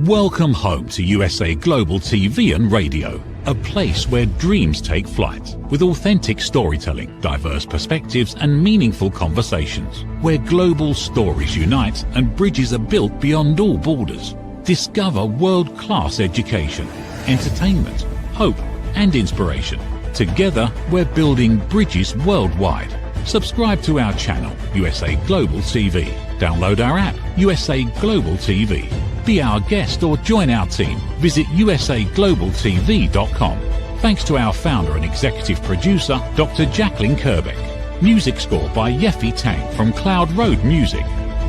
Welcome home to USA Global TV and Radio, a place where dreams take flight, with authentic storytelling, diverse perspectives and meaningful conversations, where global stories unite and bridges are built beyond all borders. Discover world-class education, entertainment, hope and inspiration. Together, we're building bridges worldwide. Subscribe to our channel, USA Global TV. Download our app, USA Global TV. Be our guest or join our team. Visit usaglobaltv.com. Thanks to our founder and executive producer, Dr. Jacalyn Kerbeck. Music score by Yeffy Tang from Cloud Road Music.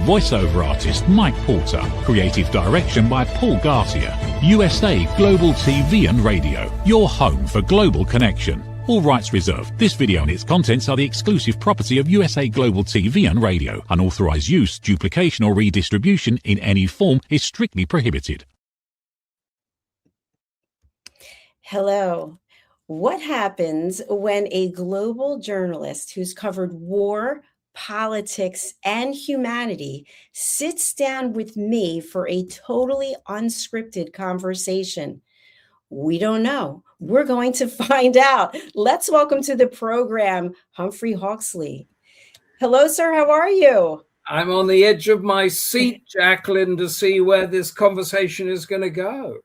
Voiceover artist Mike Porter. Creative direction by Paul Garcia. USA Global TV and Radio, your home for global connection. All rights reserved. This video and its contents are the exclusive property of USA Global TV and Radio. Unauthorized use, duplication or redistribution in any form is strictly prohibited. Hello. What happens when a global journalist who's covered war, politics, and humanity sits down with me for a totally unscripted conversation? We don't know. We're going to find out. Let's welcome to the program, Humphrey Hawksley. Hello, sir. How are you? I'm on the edge of my seat, Jacalyn, to see where this conversation is going to go.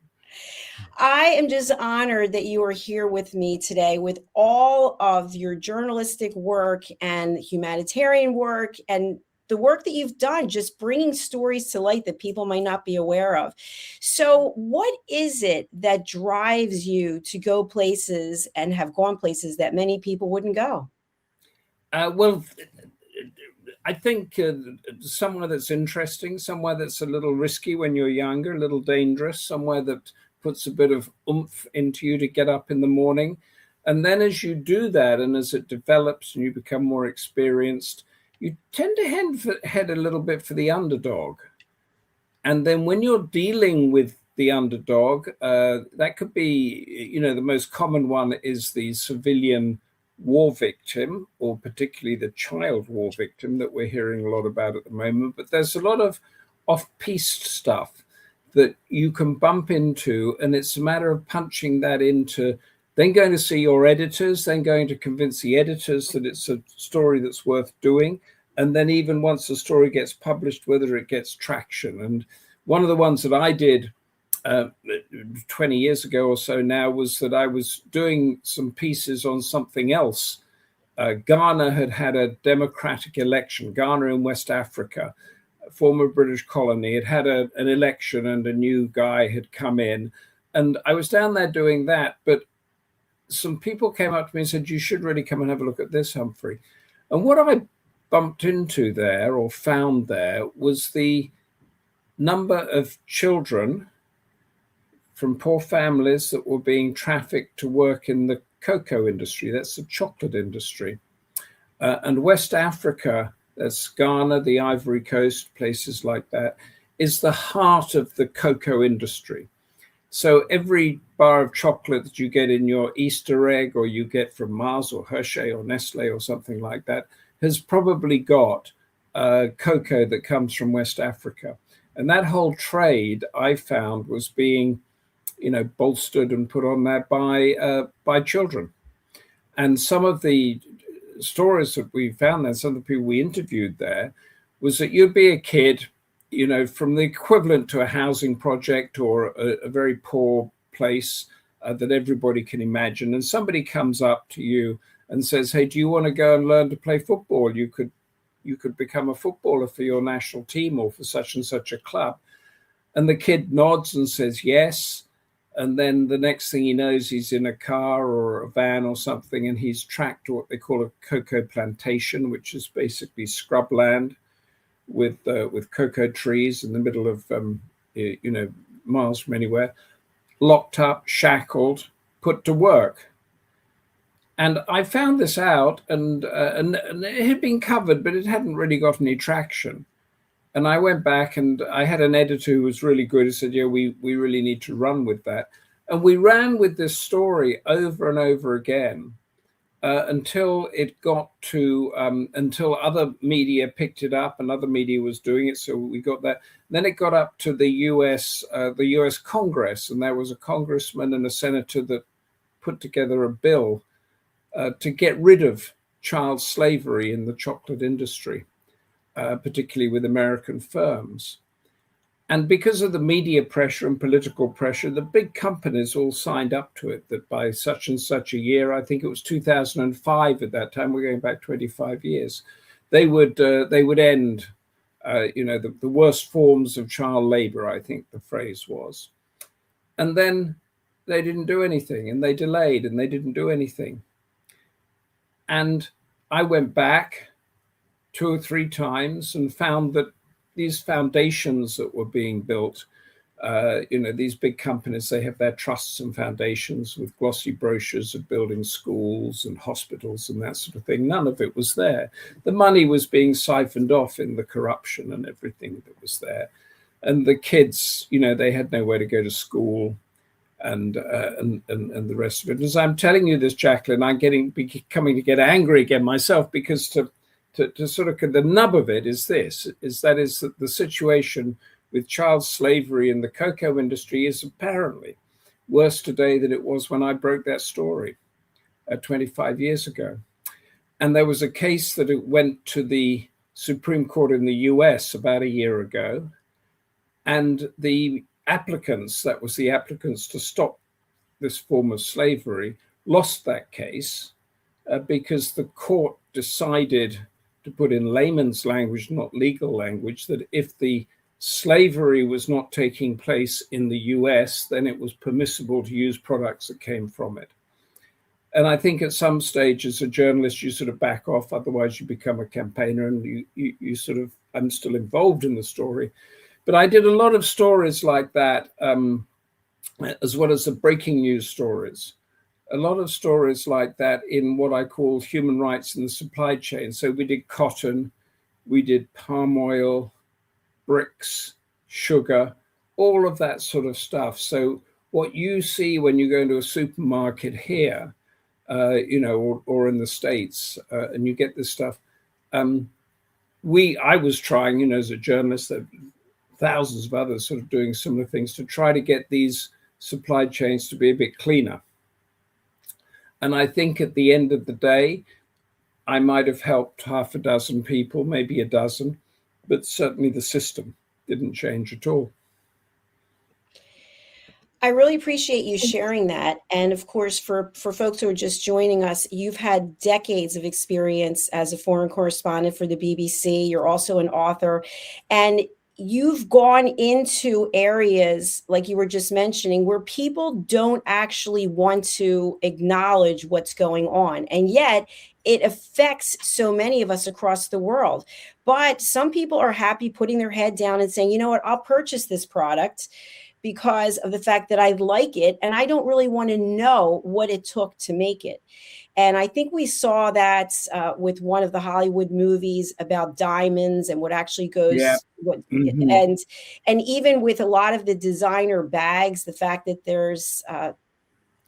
I am just honored that you are here with me today with all of your journalistic work and humanitarian work and the work that you've done, just bringing stories to light that people might not be aware of. So what is it that drives you to go places and have gone places that many people wouldn't go? Well, I think somewhere that's interesting, somewhere that's a little risky when you're younger, a little dangerous, somewhere that puts a bit of oomph into you to get up in the morning. And then as you do that, and as it develops and you become more experienced, you tend to head a little bit for the underdog. And then when you're dealing with the underdog, that could be, the most common one is the civilian war victim, or particularly the child war victim that we're hearing a lot about at the moment. But there's a lot of off-piste stuff that you can bump into, and it's a matter of punching that into, then going to see your editors, then going to convince the editors that it's a story that's worth doing. And then even once the story gets published, whether it gets traction. And one of the ones that I did 20 years ago or so now was that I was doing some pieces on something else. Ghana had a democratic election, Ghana in West Africa, a former British colony. It had an election and a new guy had come in. And I was down there doing that, but some people came up to me and said, you should really come and have a look at this, Humphrey. And what I bumped into there or found there was the number of children from poor families that were being trafficked to work in the cocoa industry. That's the chocolate industry. And West Africa, that's Ghana, the Ivory Coast, places like that, is the heart of the cocoa industry. So every bar of chocolate that you get in your Easter egg, or you get from Mars or Hershey or Nestle or something like that, has probably got cocoa that comes from West Africa. And that whole trade, I found, was being, bolstered and put on there by children. And some of the stories that we found there, some of the people we interviewed there, was that you'd be a kid, from the equivalent to a housing project or a very poor place that everybody can imagine. And somebody comes up to you and says, hey, do you want to go and learn to play football? You could become a footballer for your national team or for such and such a club. And the kid nods and says yes. And then the next thing he knows, he's in a car or a van or something, and he's tracked to what they call a cocoa plantation, which is basically scrubland with cocoa trees in the middle of, miles from anywhere, locked up, shackled, put to work. And I found this out, and it had been covered, but it hadn't really got any traction. And I went back, and I had an editor who was really good, who said, yeah, we really need to run with that. And we ran with this story over and over again. until it got to until other media picked it up and other media was doing it. So we got that. Then it got up to the U.S. Congress, and there was a congressman and a senator that put together a bill to get rid of child slavery in the chocolate industry, particularly with American firms. And because of the media pressure and political pressure, the big companies all signed up to it, that by such and such a year, I think it was 2005 at that time, we're going back 25 years, they would end, the worst forms of child labor, I think the phrase was. And then they didn't do anything, and they delayed, and they didn't do anything. And I went back 2 or 3 times and found that these foundations that were being built, these big companies, they have their trusts and foundations with glossy brochures of building schools and hospitals and that sort of thing. None of it was there. The money was being siphoned off in the corruption and everything that was there. And the kids, they had nowhere to go to school, and the rest of it. As I'm telling you this, Jacalyn, I'm becoming to get angry again myself, because to sort of, the nub of it is that the situation with child slavery in the cocoa industry is apparently worse today than it was when I broke that story 25 years ago. And there was a case that it went to the Supreme Court in the US about a year ago, and the applicants to stop this form of slavery lost that case because the court decided, to put in layman's language, not legal language, that if the slavery was not taking place in the US, then it was permissible to use products that came from it. And I think at some stage as a journalist, you sort of back off, otherwise you become a campaigner, and you sort of, I'm still involved in the story. But I did a lot of stories like that, as well as the breaking news stories. A lot of stories like that in what I call human rights in the supply chain. So we did cotton, we did palm oil, bricks, sugar, all of that sort of stuff. So what you see when you go into a supermarket here, or in the States, and you get this stuff, I was trying, as a journalist, that thousands of others sort of doing similar things to try to get these supply chains to be a bit cleaner. And I think at the end of the day, I might have helped half a dozen people, maybe a dozen, but certainly the system didn't change at all. I really appreciate you sharing that. And of course, for folks who are just joining us, you've had decades of experience as a foreign correspondent for the BBC. You're also an author, and you've gone into areas like you were just mentioning where people don't actually want to acknowledge what's going on. And yet it affects so many of us across the world. But some people are happy putting their head down and saying, you know what, I'll purchase this product because of the fact that I like it, and I don't really want to know what it took to make it. And I think we saw that with one of the Hollywood movies about diamonds and what actually goes, and even with a lot of the designer bags, the fact that there's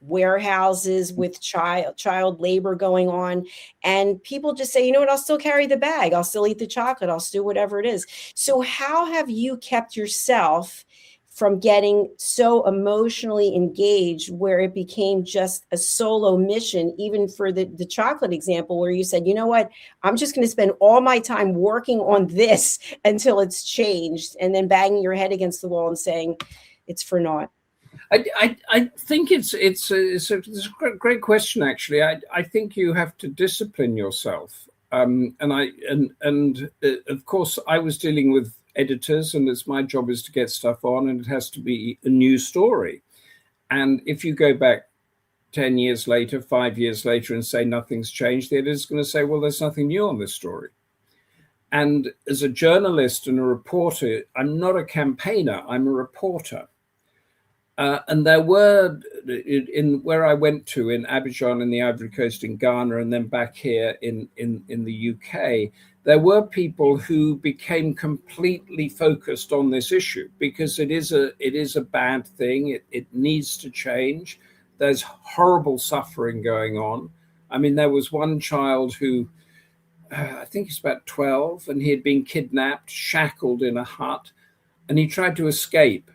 warehouses with child labor going on, and people just say, you know what, I'll still carry the bag, I'll still eat the chocolate, I'll still do whatever it is. So how have you kept yourself from getting so emotionally engaged where it became just a solo mission, even for the chocolate example, where you said, you know what, I'm just going to spend all my time working on this until it's changed, and then banging your head against the wall and saying it's for naught? I think it's a great question, actually. I think you have to discipline yourself. And of course, I was dealing with editors, and it's my job is to get stuff on, and it has to be a new story. And if you go back 10 years later, 5 years later, and say nothing's changed, the editor's going to say, well, there's nothing new on this story. And as a journalist and a reporter, I'm not a campaigner, I'm a reporter. And there were, in where I went to, in Abidjan in the Ivory Coast, in Ghana, and then back here in the UK, there were people who became completely focused on this issue because it is a bad thing. It needs to change. There's horrible suffering going on. I mean, there was one child who, I think he's about 12, and he had been kidnapped, shackled in a hut, and he tried to escape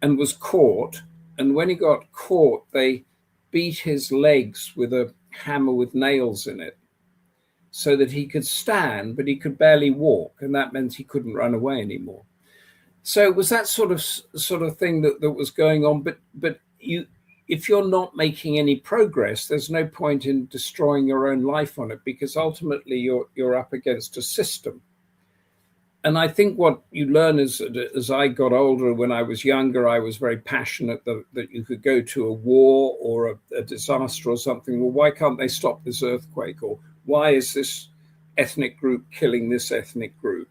and was caught. And when he got caught, they beat his legs with a hammer with nails in it so that he could stand, but he could barely walk. And that meant he couldn't run away anymore. So it was that sort of thing that was going on. But if you're not making any progress, there's no point in destroying your own life on it, because ultimately you're up against a system. And I think what you learn as I got older, when I was younger, I was very passionate that you could go to a war or a disaster or something. Well, why can't they stop this earthquake? Or why is this ethnic group killing this ethnic group?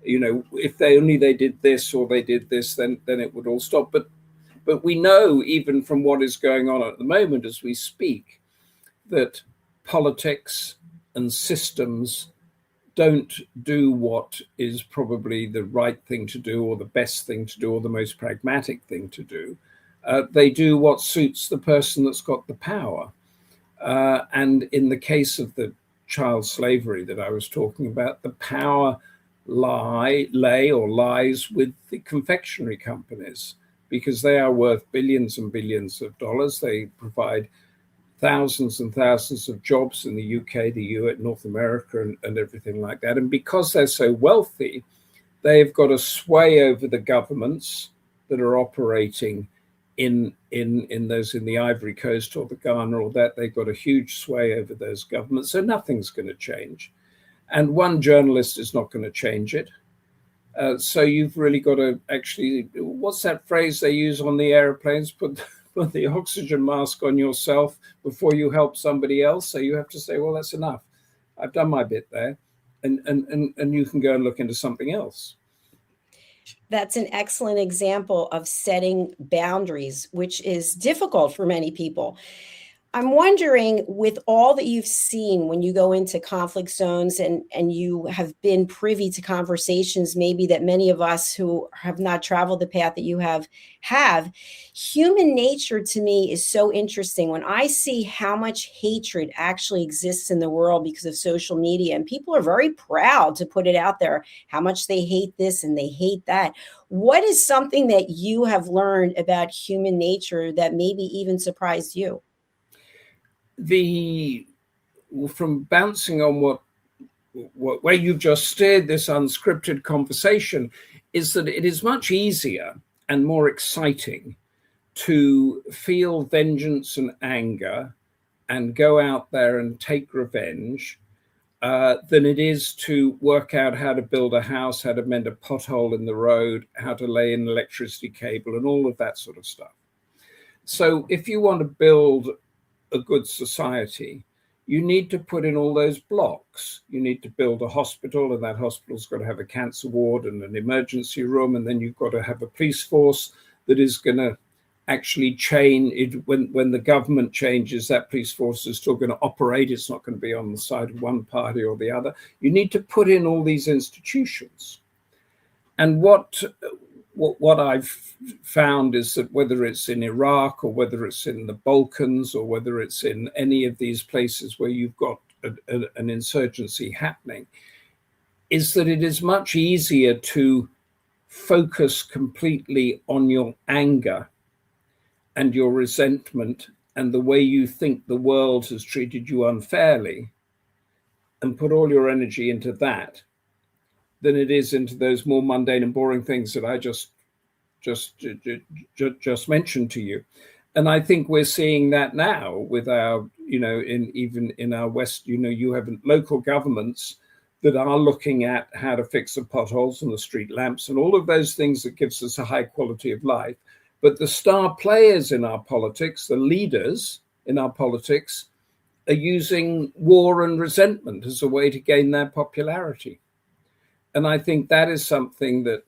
You know, if they did this or they did this, then it would all stop. But we know, even from what is going on at the moment as we speak, that politics and systems don't do what is probably the right thing to do, or the best thing to do, or the most pragmatic thing to do. They do what suits the person that's got the power. And in the case of the child slavery that I was talking about, the power lies with the confectionery companies, because they are worth billions and billions of dollars. They provide thousands and thousands of jobs in the UK, the US, North America, and everything like that. And because they're so wealthy, they've got a sway over the governments that are operating in the Ivory Coast or the Ghana or that. They've got a huge sway over those governments. So nothing's going to change. And one journalist is not going to change it. So you've really got to actually, what's that phrase they use on the airplanes? Put the oxygen mask on yourself before you help somebody else. So you have to say, well, that's enough. I've done my bit there. And you can go and look into something else. That's an excellent example of setting boundaries, which is difficult for many people. I'm wondering, with all that you've seen when you go into conflict zones and you have been privy to conversations maybe that many of us who have not traveled the path that you have, human nature to me is so interesting. When I see how much hatred actually exists in the world because of social media, and people are very proud to put it out there, how much they hate this and they hate that. What is something that you have learned about human nature that maybe even surprised you? From bouncing on where you've just steered this unscripted conversation, is that it is much easier and more exciting to feel vengeance and anger and go out there and take revenge than it is to work out how to build a house, how to mend a pothole in the road, how to lay an electricity cable, and all of that sort of stuff. So if you want to build a good society, you need to put in all those blocks. You need to build a hospital, and that hospital's got to have a cancer ward and an emergency room, and then you've got to have a police force that is going to actually chain it. When the government changes, that police force is still going to operate. It's not going to be on the side of one party or the other. You need to put in all these institutions. And what I've found is that whether it's in Iraq or whether it's in the Balkans or whether it's in any of these places where you've got an insurgency happening, is that it is much easier to focus completely on your anger and your resentment and the way you think the world has treated you unfairly, and put all your energy into that, than it is into those more mundane and boring things that I just mentioned to you. And I think we're seeing that now with our, even in our West, you have local governments that are looking at how to fix the potholes and the street lamps and all of those things that gives us a high quality of life. But the star players in our politics, the leaders in our politics, are using war and resentment as a way to gain their popularity. And I think that is something that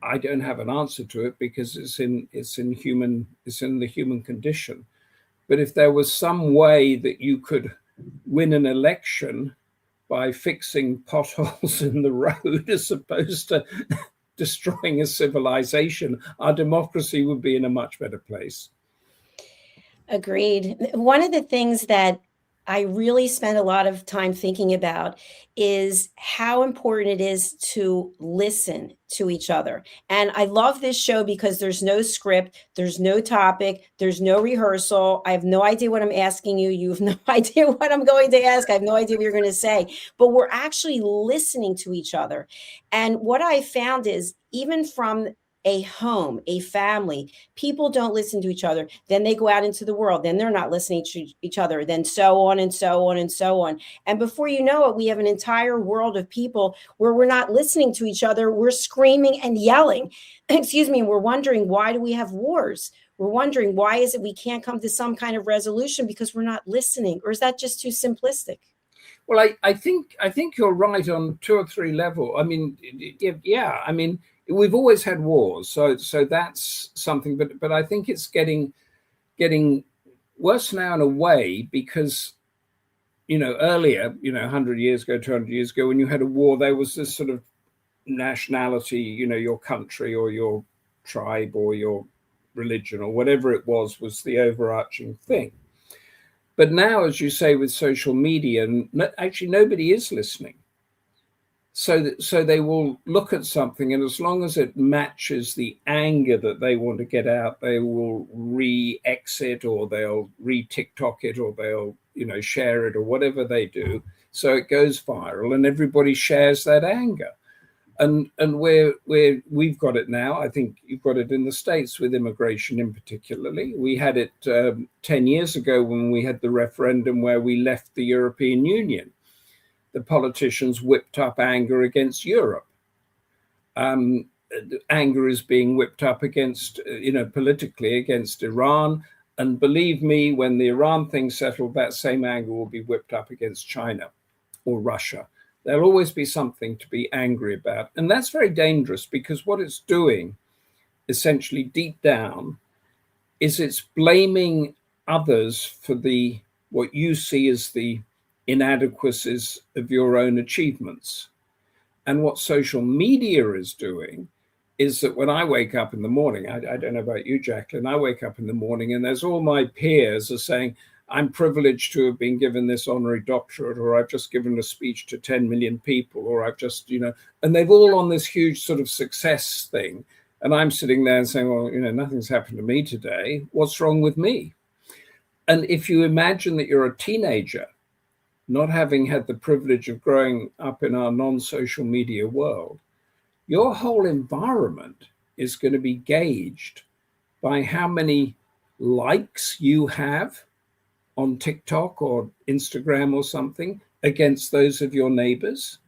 I don't have an answer to it, because it's in the human condition. But if there was some way that you could win an election by fixing potholes in the road as opposed to destroying a civilization, our democracy would be in a much better place. Agreed. One of the things that I really spend a lot of time thinking about is how important it is to listen to each other. And I love this show because there's no script, there's no topic, there's no rehearsal. I have no idea what I'm asking you. You have no idea what I'm going to ask. I have no idea what you're going to say, but we're actually listening to each other. And what I found is even from a home, a family, people don't listen to each other. Then they go out into the world. Then they're not listening to each other. Then so on and so on and so on. And before you know it, we have an entire world of people where we're not listening to each other. We're screaming and yelling. Excuse me. And we're wondering, why do we have wars? We're wondering, why is it we can't come to some kind of resolution because we're not listening? Or is that just too simplistic? Well, I think you're right on 2 or 3 levels. I mean, yeah. I mean, we've always had wars, so that's something. But I think it's getting worse now in a way because, earlier, 100 years ago, 200 years ago, when you had a war, there was this sort of nationality, your country or your tribe or your religion or whatever it was the overarching thing. But now, as you say, with social media, actually nobody is listening. So they will look at something, and as long as it matches the anger that they want to get out, they will re-exit or they'll re-TikTok it or they'll share it or whatever they do. So it goes viral, and everybody shares that anger. And we've got it now. I think you've got it in the States with immigration in particularly. We had it 10 years ago when we had the referendum where we left the European Union. The politicians whipped up anger against Europe. Anger is being whipped up against, politically against Iran. And believe me, when the Iran thing settled, that same anger will be whipped up against China or Russia. There'll always be something to be angry about. And that's very dangerous because what it's doing, essentially deep down, is it's blaming others for what you see as the inadequacies of your own achievements. And what social media is doing is that when I wake up in the morning, I don't know about you, Jacalyn, I wake up in the morning and there's all my peers are saying, I'm privileged to have been given this honorary doctorate, or I've just given a speech to 10 million people, or I've just, and they've all on this huge sort of success thing. And I'm sitting there and saying, well, nothing's happened to me today. What's wrong with me? And if you imagine that you're a teenager, not having had the privilege of growing up in our non-social media world, your whole environment is going to be gauged by how many likes you have on TikTok or Instagram or something against those of your neighbors.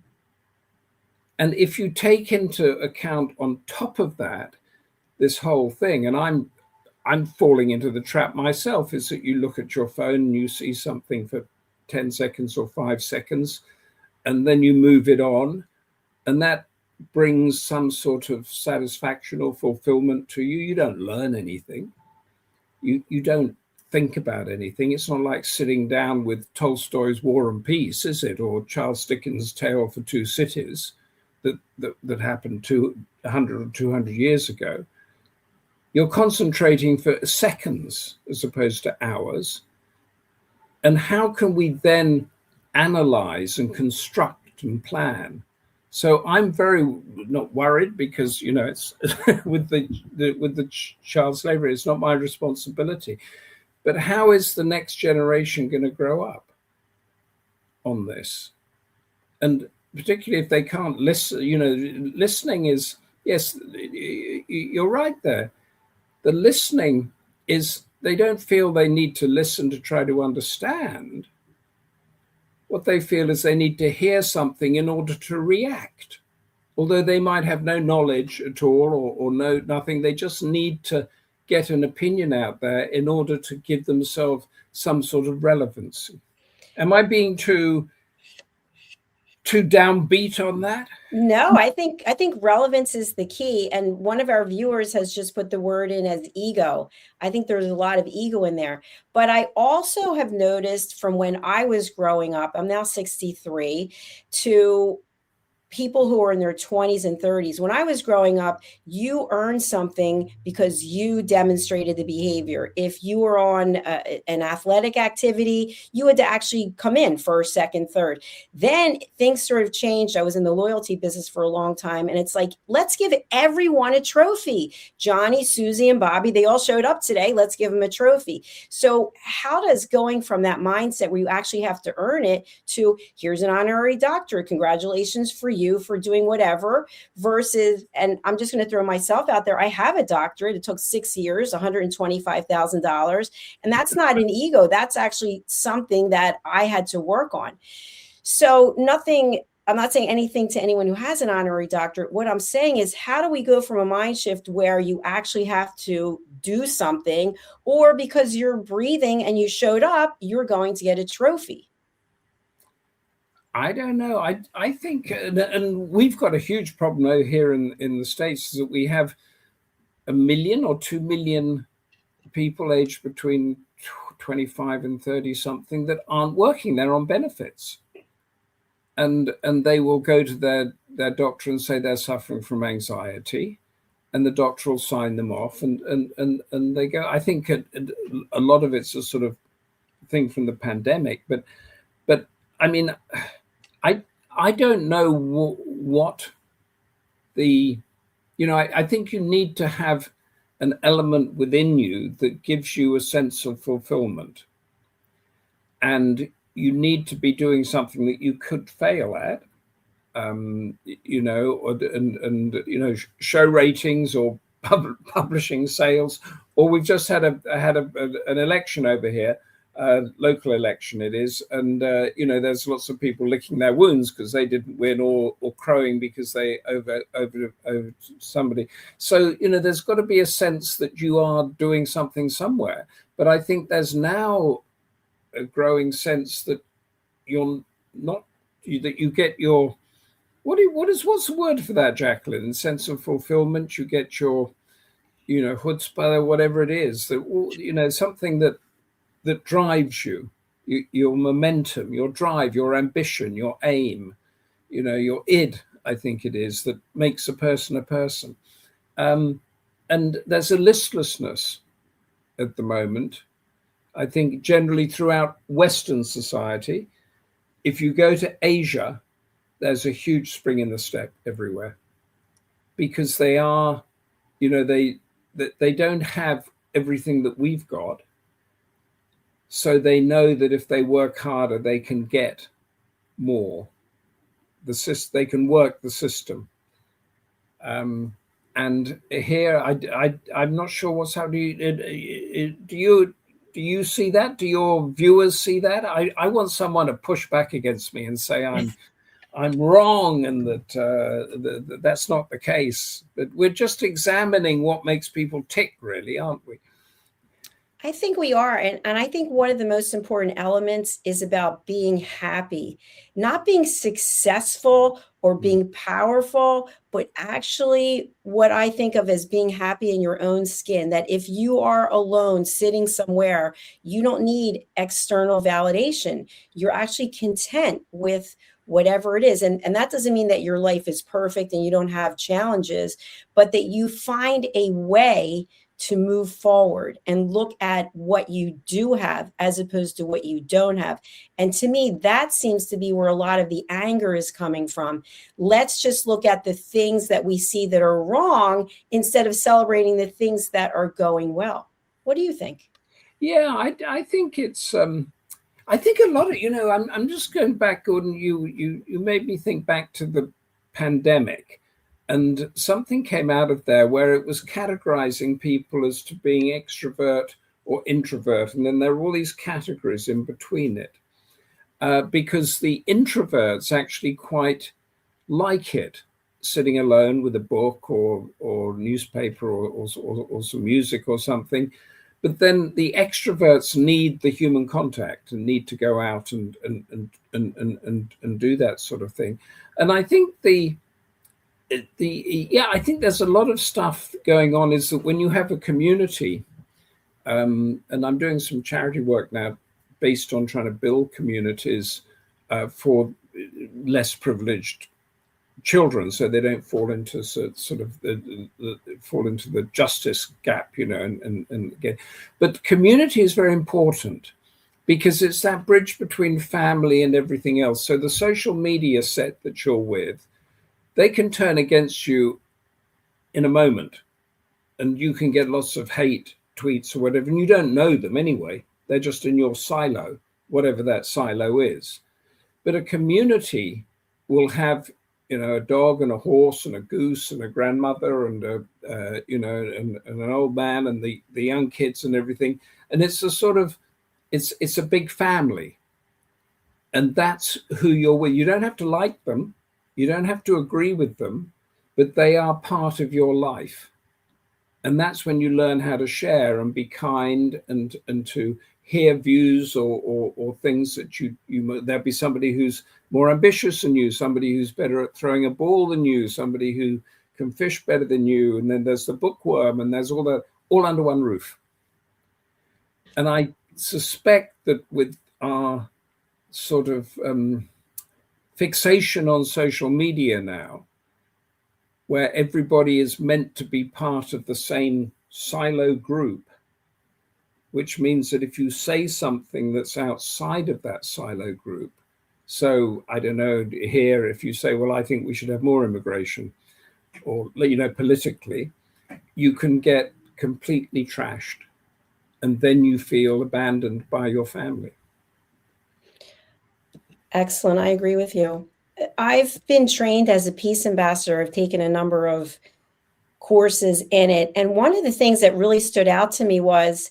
And if you take into account on top of that, this whole thing, and I'm falling into the trap myself, is that you look at your phone and you see something for 10 seconds or 5 seconds, and then you move it on, and that brings some sort of satisfaction or fulfillment to you. You don't learn anything. You don't think about anything. It's not like sitting down with Tolstoy's War and Peace, is it? Or Charles Dickens' Tale for Two Cities that happened 100 or 200 years ago. You're concentrating for seconds as opposed to hours. And how can we then analyze and construct and plan? So I'm very not worried because, it's with the child slavery, it's not my responsibility. But how is the next generation going to grow up on this? And particularly if they can't listen, listening is, yes, you're right there. The listening is, they don't feel they need to listen to try to understand. What they feel is they need to hear something in order to react. Although they might have no knowledge at all or no nothing, they just need to get an opinion out there in order to give themselves some sort of relevancy. Am I being too downbeat on that? No, I think relevance is the key. And one of our viewers has just put the word in as ego. I think there's a lot of ego in there. But I also have noticed from when I was growing up, I'm now 63, to people who are in their 20s and 30s. When I was growing up, you earned something because you demonstrated the behavior. If you were on an athletic activity, you had to actually come in first, second, third. Then things sort of changed. I was in the loyalty business for a long time, and it's like, let's give everyone a trophy. Johnny, Susie, and Bobby, they all showed up today. Let's give them a trophy. So how does going from that mindset where you actually have to earn it to here's an honorary doctorate, congratulations for you for doing whatever, versus, and I'm just going to throw myself out there, I have a doctorate. It took 6 years, $125,000. And that's not an ego. That's actually something that I had to work on. So I'm not saying anything to anyone who has an honorary doctorate. What I'm saying is, how do we go from a mind shift where you actually have to do something, or because you're breathing and you showed up, you're going to get a trophy? I don't know. I think, and we've got a huge problem over here in the States, is that we have 1 million or 2 million people aged between 25 and 30 something that aren't working. They're on benefits. And they will go to their doctor and say they're suffering from anxiety, and the doctor will sign them off, and they go. I think a lot of it's a sort of thing from the pandemic, but I mean, I don't know what the, I think you need to have an element within you that gives you a sense of fulfillment, and you need to be doing something that you could fail at, show ratings or publishing sales. Or we've just had an election over here, local election it is, and there's lots of people licking their wounds because they didn't win, or crowing because they over somebody. So there's got to be a sense that you are doing something somewhere. But I think there's now a growing sense that you're not, that you get your, what's the word for that, Jacalyn? Sense of fulfillment. You get your, chutzpah, whatever it is, that something that drives you, your momentum, your drive, your ambition, your aim, your id, I think it is, that makes a person a person. And there's a listlessness at the moment, I think, generally throughout Western society. If you go to Asia, there's a huge spring in the step everywhere, because they are, they don't have everything that we've got. So they know that if they work harder, they can get more. They can work the system. And here, I'm not sure what's happening. Do you see that? Do your viewers see that? I want someone to push back against me and say I'm wrong, and that that's not the case. But we're just examining what makes people tick, really, aren't we? I think we are. And I think one of the most important elements is about being happy, not being successful or being powerful, but actually what I think of as being happy in your own skin, that if you are alone sitting somewhere, you don't need external validation. You're actually content with whatever it is. And that doesn't mean that your life is perfect and you don't have challenges, but that you find a way to move forward and look at what you do have as opposed to what you don't have. And to me, that seems to be where a lot of the anger is coming from. Let's just look at the things that we see that are wrong instead of celebrating the things that are going well. What do you think? Yeah, I think it's, I think a lot of, I'm just going back, Gordon, you made me think back to the pandemic. And something came out of there where it was categorizing people as to being extrovert or introvert. And then there are all these categories in between it, because the introverts actually quite like it, sitting alone with a book or newspaper or some music or something. But then the extroverts need the human contact and need to go out and do that sort of thing. And I think I think there's a lot of stuff going on, is that when you have a community, and I'm doing some charity work now based on trying to build communities for less privileged children, so they don't fall into sort of fall into the justice gap, and get. But community is very important, because it's that bridge between family and everything else. So the social media set that you're with, they can turn against you in a moment, and you can get lots of hate tweets or whatever, and you don't know them anyway. They're just in your silo, whatever that silo is. But a community will have, a dog and a horse and a goose and a grandmother and and an old man and the young kids and everything. And it's a sort of, it's a big family. And that's who you're with. You don't have to like them. You don't have to agree with them, but they are part of your life. And that's when you learn how to share and be kind and to hear views or things that you there'll be somebody who's more ambitious than you, somebody who's better at throwing a ball than you, somebody who can fish better than you. And then there's the bookworm, and there's all under one roof. And I suspect that with our sort of fixation on social media now, where everybody is meant to be part of the same silo group, which means that if you say something that's outside of that silo group, so I don't know, here, if you say, well, I think we should have more immigration, or, politically, you can get completely trashed, and then you feel abandoned by your family. Excellent. I agree with you. I've been trained as a peace ambassador. I've taken a number of courses in it. And one of the things that really stood out to me was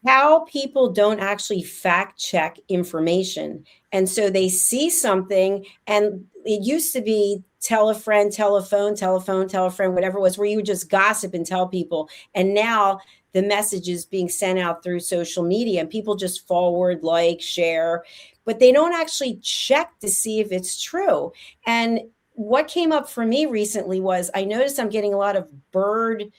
how people don't actually fact check information. And so they see something, and it used to be tell a friend, tell a phone, tell a phone, tell a friend, whatever it was, where you would just gossip and tell people. And now the message is being sent out through social media, and people just forward, like, share, but they don't actually check to see if it's true. And what came up for me recently was I noticed I'm getting a lot of bird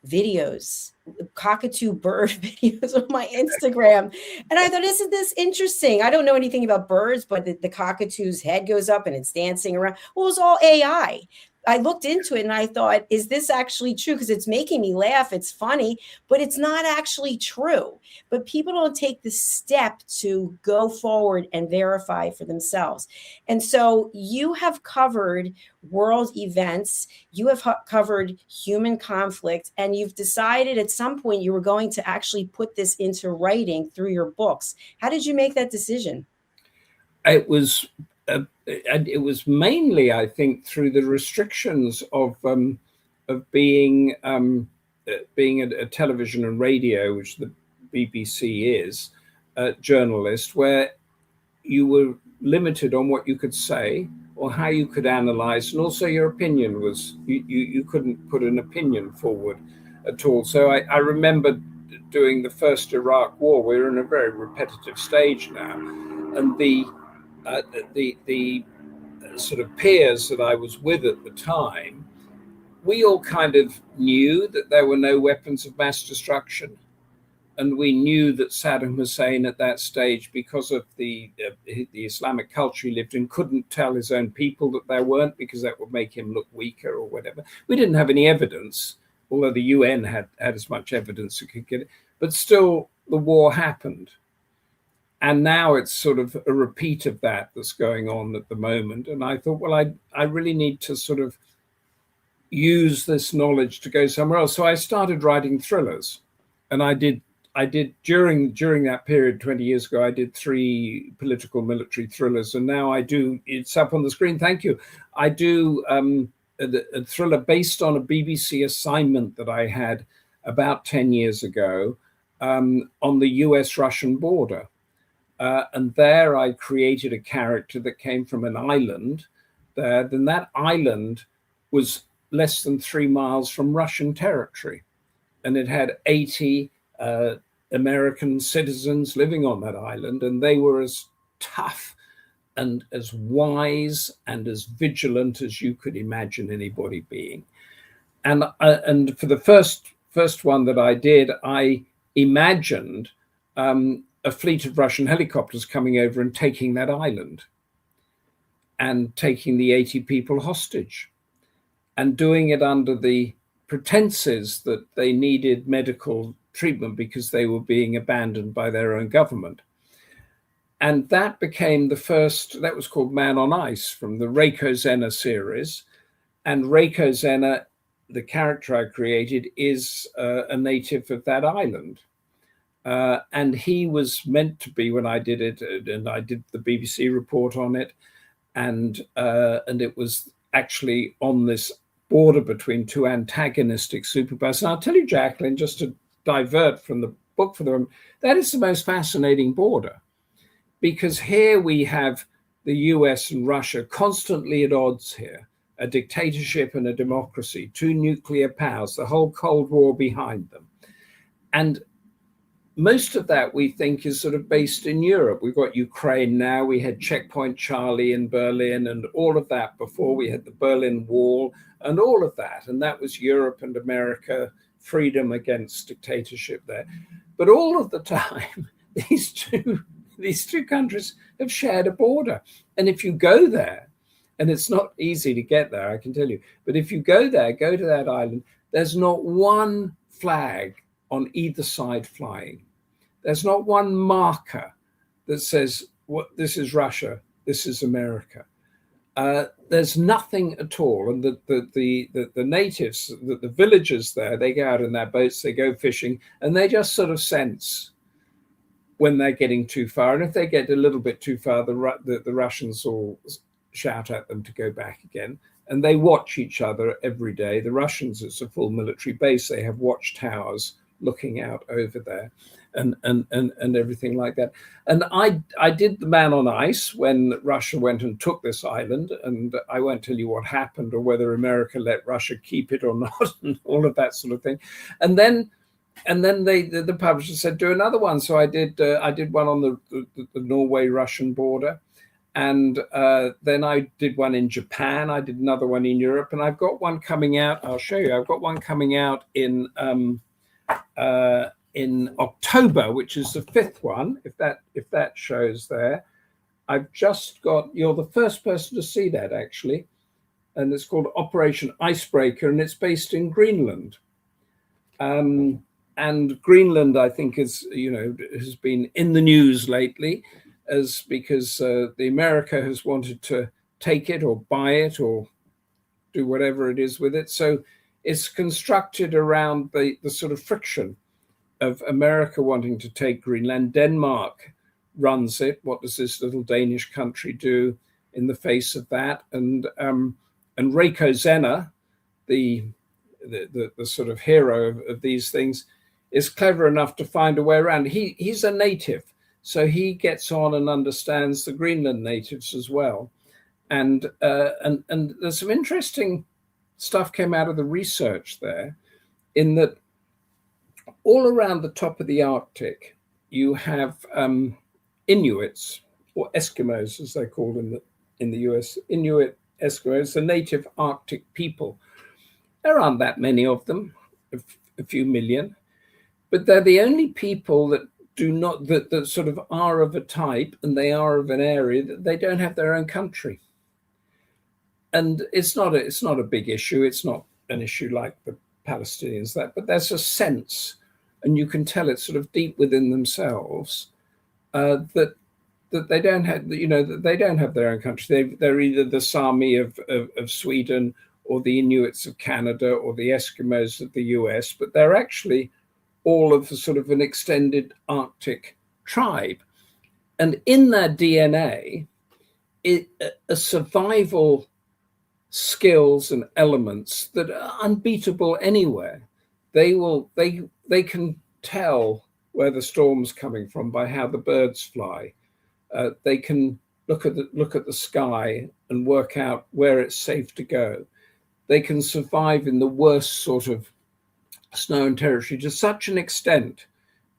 videos, cockatoo bird videos on my Instagram. And I thought, isn't this interesting? I don't know anything about birds, but the cockatoo's head goes up and it's dancing around. Well, it was all AI. I looked into it and I thought, is this actually true? Because it's making me laugh. It's funny, but it's not actually true. But people don't take the step to go forward and verify for themselves. And so you have covered world events, you have covered human conflict, and you've decided at some point you were going to actually put this into writing through your books. How did you make that decision? It was mainly, I think, through the restrictions of being a television and radio, which the BBC is, journalist, where you were limited on what you could say or how you could analyze, and also your opinion was, you couldn't put an opinion forward at all. So I remember doing the first Iraq War. We're in a very repetitive stage now, and the sort of peers that I was with at the time, we all kind of knew that there were no weapons of mass destruction. And we knew that Saddam Hussein at that stage, because of the Islamic culture he lived in, couldn't tell his own people that there weren't, because that would make him look weaker or whatever. We didn't have any evidence, although the UN had as much evidence as it could get. But still, the war happened. And now it's sort of a repeat of that that's going on at the moment. And I thought, well, I really need to sort of use this knowledge to go somewhere else. So I started writing thrillers. And I did during that period, 20 years ago, I did 3 political military thrillers. And now I do, it's up on the screen, thank you. I do a thriller based on a BBC assignment that I had about 10 years ago on the US-Russian border. And there I created a character that came from an island there. Then that island was less than 3 miles from Russian territory. And it had 80 American citizens living on that island. And they were as tough and as wise and as vigilant as you could imagine anybody being. And for the first one that I did, I imagined a fleet of Russian helicopters coming over and taking that island. and taking the 80 people hostage and doing it under the pretenses that they needed medical treatment because they were being abandoned by their own government. And that became the first, that was called Man on Ice from the Reiko Zena series. And Reiko Zena, the character I created, is a native of that island. And he was meant to be, when I did it, and I did the BBC report on it, and it was actually on this border between two antagonistic superpowers. And I'll tell you, Jacalyn, just to divert from the book for them, that is the most fascinating border, because here we have the US and Russia constantly at odds here, a dictatorship and a democracy, two nuclear powers, the whole Cold War behind them. And most of that we think is sort of based in Europe. We've got Ukraine now, we had Checkpoint Charlie in Berlin and all of that before. We had the Berlin Wall and all of that. And that was Europe and America, freedom against dictatorship there. But all of the time, these two countries have shared a border. And if you go there, and it's not easy to get there, I can tell you, but if you go there, go to that island, there's not one flag on either side flying. There's not one marker that says, "What this is Russia, this is America." There's nothing at all. And the natives, the villagers there, they go out in their boats, they go fishing, and they just sort of sense when they're getting too far. And if they get a little bit too far, the Russians will shout at them to go back again. And they watch each other every day. The Russians, it's a full military base. They have watchtowers looking out over there and everything like that. And I did the Man on Ice when Russia went and took this island, and I won't tell you what happened or whether America let Russia keep it or not and all of that sort of thing. And then the publisher said, do another one. So I did one on the Norway-Russian border. And then I did one in Japan. I did another one in Europe. And I've got one coming out. I'll show you. I've got one coming out in October, which is the 5th one, if that shows there. I've just got, you're the first person to see that, actually. And it's called Operation Icebreaker, and it's based in Greenland. And Greenland, I think, has been in the news lately, as because the America has wanted to take it or buy it or do whatever it is with it. So it's constructed around the sort of friction of America wanting to take Greenland. Denmark runs it. What does this little Danish country do in the face of that? And Reiko Zena, the sort of hero of these things, is clever enough to find a way around. He's a native, so he gets on and understands the Greenland natives as well. And there's some interesting stuff came out of the research there, in that all around the top of the Arctic, you have Inuits, or Eskimos, as they're called in the US. Inuit Eskimos, the native Arctic people. There aren't that many of them, a few million, but they're the only people that do not, that sort of are of a type, and they are of an area that they don't have their own country. And it's not a big issue. It's not an issue like the Palestinians, but there's a sense, and you can tell it's sort of deep within themselves, that they don't have, that they don't have their own country. They're either the Sami of Sweden, or the Inuits of Canada, or the Eskimos of the US, but they're actually all of the sort of an extended Arctic tribe. And in their DNA, a survival skills and elements that are unbeatable anywhere. They can tell where the storm's coming from by how the birds fly. They can look at the sky and work out where it's safe to go. They can survive in the worst sort of snow and territory to such an extent,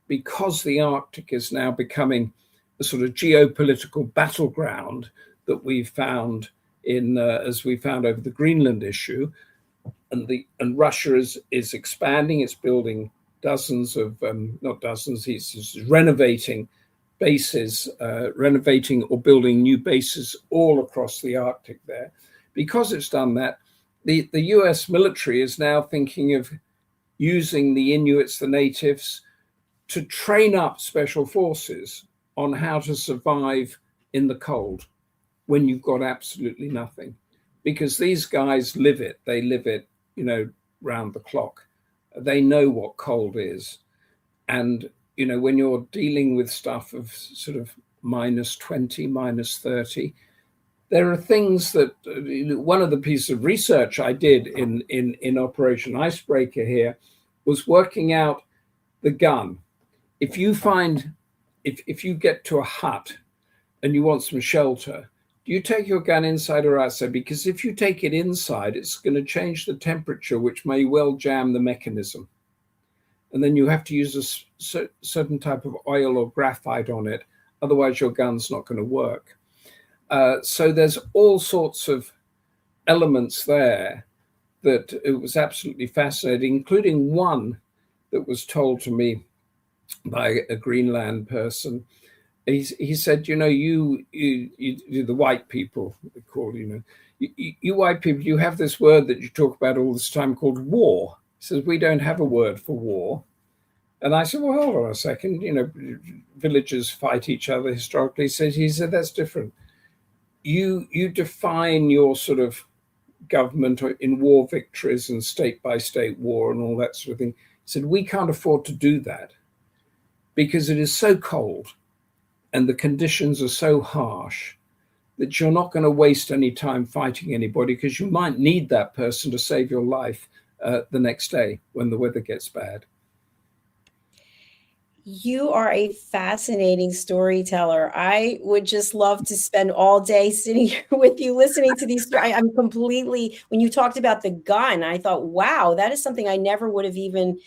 because the Arctic is now becoming a sort of geopolitical battleground that we've found as we found over the Greenland issue, and Russia is expanding. It's building dozens of not dozens. He's renovating bases, renovating or building new bases all across the Arctic there. Because it's done that, the US military is now thinking of using the Inuits, the natives, to train up special forces on how to survive in the cold when you've got absolutely nothing. Because these guys live it. They live it, you know, round the clock. They know what cold is. And, you know, when you're dealing with stuff of sort of -20, -30, there are things that one of the pieces of research I did in Operation Icebreaker here was working out the gun. If you find, if you get to a hut and you want some shelter, do you take your gun inside or outside? Because if you take it inside, it's going to change the temperature, which may well jam the mechanism. And then you have to use a certain type of oil or graphite on it. Otherwise, your gun's not going to work. So there's all sorts of elements there that it was absolutely fascinating, including one that was told to me by a Greenland person. He said, you know, you the white people, they call, you know, you white people, you have this word that you talk about all this time called war. He says, we don't have a word for war. And I said, well, hold on a second, you know, villages fight each other historically. He said, that's different. You define your sort of government in war victories and state by state war and all that sort of thing. He said, we can't afford to do that because it is so cold and the conditions are so harsh that you're not going to waste any time fighting anybody, because you might need that person to save your life the next day when the weather gets bad. You are a fascinating storyteller. I would just love to spend all day sitting here with you listening to these stories. I'm completely, when you talked about the gun, I thought, wow, that is something I never would have even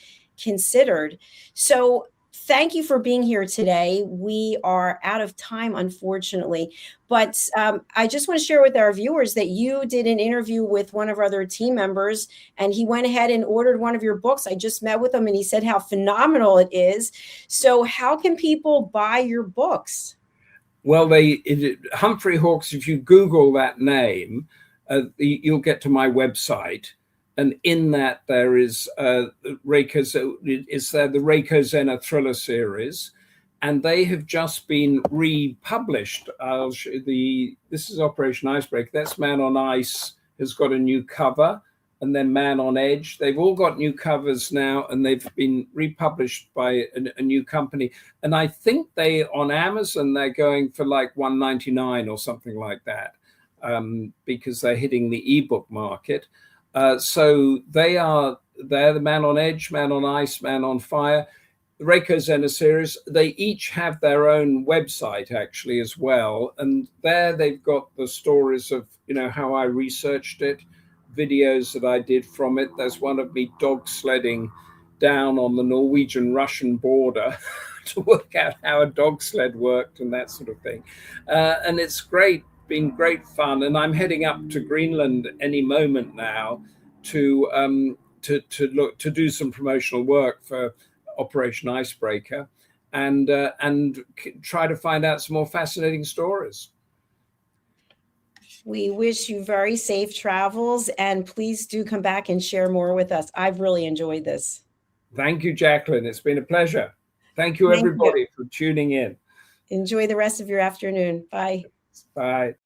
considered. So thank you for being here today. We are out of time, unfortunately, but I just want to share with our viewers that you did an interview with one of our other team members, and he went ahead and ordered one of your books. I just met with him and he said how phenomenal it is. So how can people buy your books? Well, Humphrey Hawksley, if you Google that name, you'll get to my website. And in that there is the Reiko Zena thriller series, and they have just been republished. This is Operation Icebreaker. That's Man on Ice has got a new cover, and then Man on Edge. They've all got new covers now, and they've been republished by a new company. And I think on Amazon they're going for like $1.99 or something like that, because they're hitting the ebook market. So they're the Man on Edge, Man on Ice, Man on Fire, the Reiko Zena series. They each have their own website actually as well. And there they've got the stories of, you know, how I researched it, videos that I did from it. There's one of me dog sledding down on the Norwegian-Russian border to work out how a dog sled worked and that sort of thing. And it's great. Been great fun, and I'm heading up to Greenland any moment now to do some promotional work for Operation Icebreaker, and try to find out some more fascinating stories. We wish you very safe travels, and please do come back and share more with us. I've really enjoyed this. Thank you, Jacalyn. It's been a pleasure. Thank you, everybody, for tuning in. Enjoy the rest of your afternoon. Bye. Bye.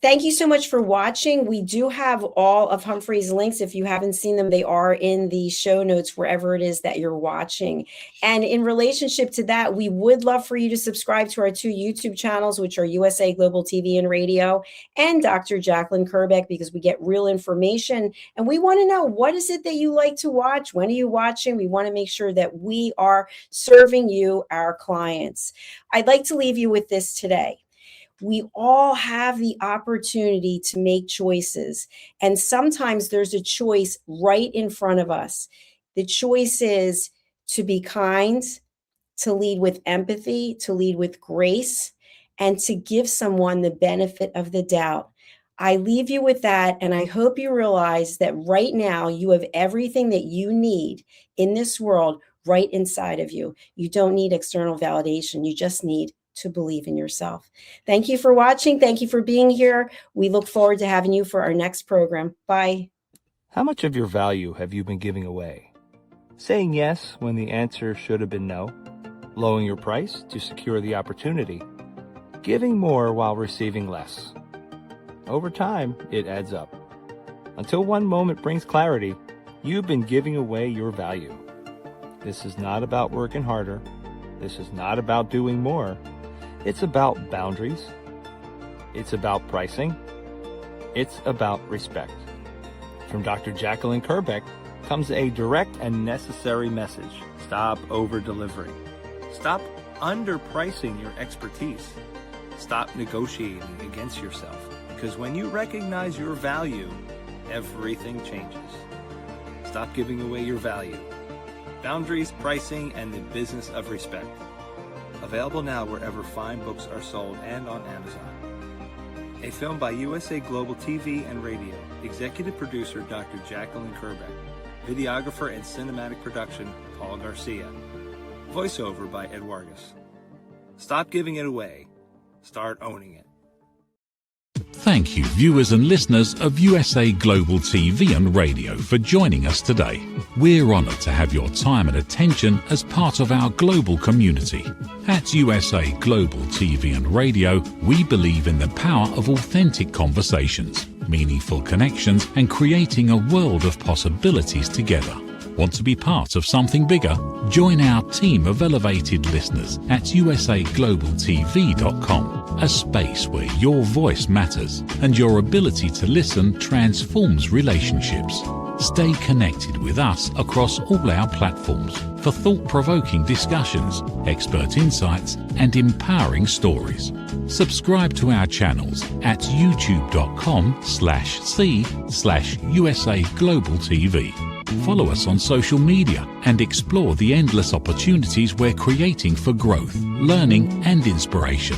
Thank you so much for watching. We do have all of Humphrey's links. If you haven't seen them, they are in the show notes wherever it is that you're watching. And in relationship to that, we would love for you to subscribe to our 2 YouTube channels, which are USA Global TV and Radio and Dr. Jacalyn Kerbeck, because we get real information. And we want to know, what is it that you like to watch? When are you watching? We want to make sure that we are serving you, our clients. I'd like to leave you with this today. We all have the opportunity to make choices. And sometimes there's a choice right in front of us. The choice is to be kind, to lead with empathy, to lead with grace, and to give someone the benefit of the doubt. I leave you with that, and I hope you realize that right now you have everything that you need in this world right inside of you. You don't need external validation. You just need to believe in yourself. Thank you for watching. Thank you for being here. We look forward to having you for our next program. Bye. How much of your value have you been giving away? Saying yes when the answer should have been no? Lowering your price to secure the opportunity? Giving more while receiving less? Over time, it adds up. Until one moment brings clarity, you've been giving away your value. This is not about working harder. This is not about doing more. It's about boundaries. It's about pricing. It's about respect. From Dr. Jacalyn Kerbeck comes a direct and necessary message. Stop over-delivering. Stop underpricing your expertise. Stop negotiating against yourself. Because when you recognize your value, everything changes. Stop giving away your value. Boundaries, pricing, and the business of respect. Available now wherever fine books are sold and on Amazon. A film by USA Global TV and Radio. Executive producer Dr. Jacalyn Kerbeck. Videographer and cinematic production Paul Garcia. Voiceover by Ed Wargas. Stop giving it away. Start owning it. Thank you, viewers and listeners of USA Global TV and Radio, for joining us today. We're honoured to have your time and attention as part of our global community. At USA Global TV and Radio, we believe in the power of authentic conversations, meaningful connections, and creating a world of possibilities together. Want to be part of something bigger? Join our team of elevated listeners at USAGlobalTV.com, a space where your voice matters and your ability to listen transforms relationships. Stay connected with us across all our platforms for thought-provoking discussions, expert insights, and empowering stories. Subscribe to our channels at youtube.com/c/USAGlobalTV. Follow us on social media and explore the endless opportunities we're creating for growth, learning, and inspiration.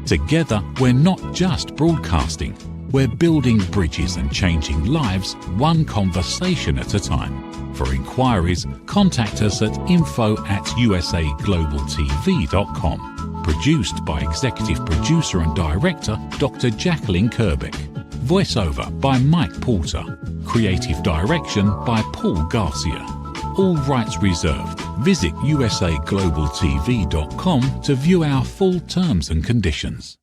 Together, we're not just broadcasting, we're building bridges and changing lives one conversation at a time. For inquiries, contact us at info@usaglobaltv.com. Produced by Executive Producer and Director Dr. Jacalyn Kerbeck. Voiceover by Mike Porter. Creative direction by Paul Garcia. All rights reserved. Visit usaglobaltv.com to view our full terms and conditions.